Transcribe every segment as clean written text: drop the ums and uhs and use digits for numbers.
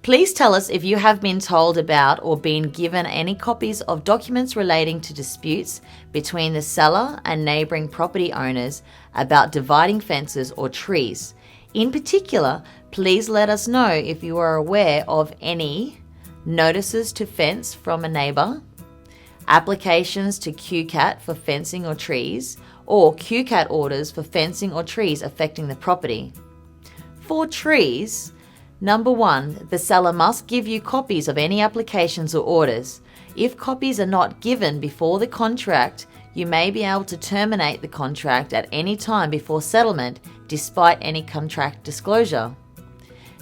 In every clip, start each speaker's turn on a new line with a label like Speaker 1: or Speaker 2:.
Speaker 1: Please tell us if you have been told about or been given any copies of documents relating to disputes between the seller and neighbouring property owners about dividing fences or trees. In particular, please let us know if you are aware of any notices to fence from a neighbour, applications to QCAT for fencing or trees, or QCAT orders for fencing or trees affecting the property. For trees, number 1, the seller must give you copies of any applications or orders. If copies are not given before the contract, you may be able to terminate the contract at any time before settlement, despite any contract disclosure.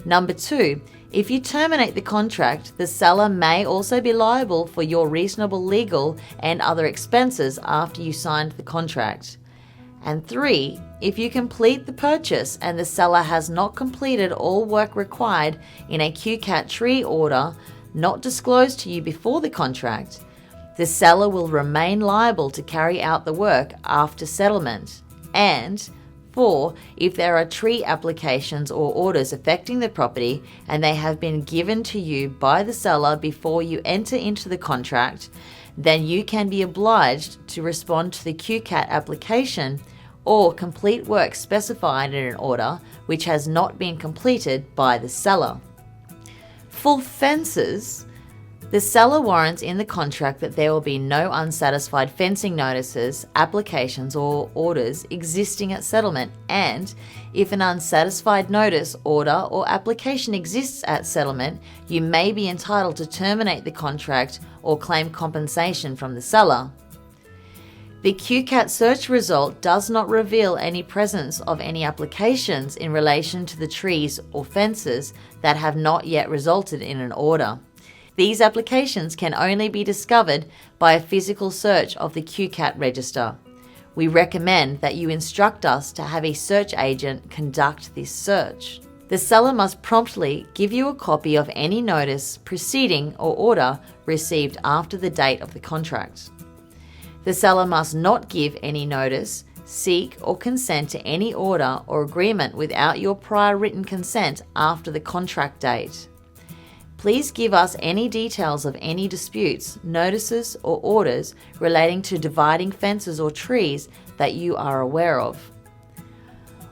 Speaker 1: Number 2, if you terminate the contract, the seller may also be liable for your reasonable legal and other expenses after you signed the contract. And 3, if you complete the purchase and the seller has not completed all work required in a QCAT tree order not disclosed to you before the contract, the seller will remain liable to carry out the work after settlement. And 4, if there are tree applications or orders affecting the property and they have been given to you by the seller before you enter into the contract, then you can be obliged to respond to the QCAT application or complete work specified in an order which has not been completed by the seller. For fences, the seller warrants in the contract that there will be no unsatisfied fencing notices, applications or orders existing at settlement, and if an unsatisfied notice, order or application exists at settlement, you may be entitled to terminate the contract or claim compensation from the seller. The QCAT search result does not reveal any presence of any applications in relation to the trees or fences that have not yet resulted in an order. These applications can only be discovered by a physical search of the QCAT register. We recommend that you instruct us to have a search agent conduct this search. The seller must promptly give you a copy of any notice, proceeding or order received after the date of the contract. The seller must not give any notice, seek or consent to any order or agreement without your prior written consent after the contract date. Please give us any details of any disputes, notices or orders relating to dividing fences or trees that you are aware of.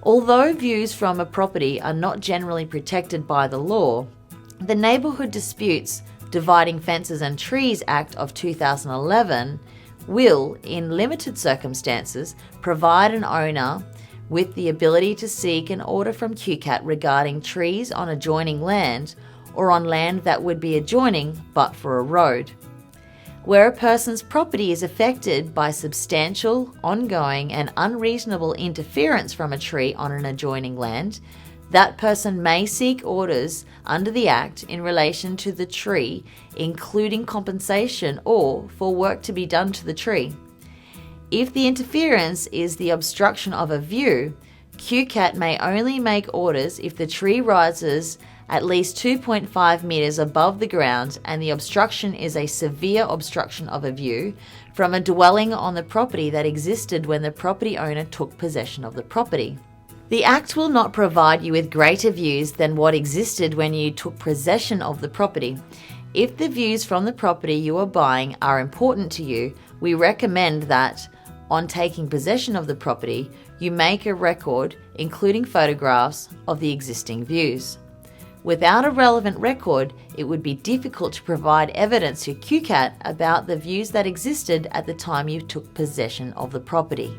Speaker 1: Although views from a property are not generally protected by the law, the Neighbourhood Disputes Dividing Fences and Trees Act of 2011 will, in limited circumstances, provide an owner with the ability to seek an order from QCAT regarding trees on adjoining land or on land that would be adjoining but for a road. Where a person's property is affected by substantial, ongoing and unreasonable interference from a tree on an adjoining land, that person may seek orders under the Act in relation to the tree, including compensation or for work to be done to the tree. If the interference is the obstruction of a view, QCAT may only make orders if the tree rises at least 2.5 metres above the ground and the obstruction is a severe obstruction of a view from a dwelling on the property that existed when the property owner took possession of the property. The Act will not provide you with greater views than what existed when you took possession of the property. If the views from the property you are buying are important to you, we recommend that, on taking possession of the property, you make a record, including photographs, of the existing views. Without a relevant record, it would be difficult to provide evidence to QCAT about the views that existed at the time you took possession of the property.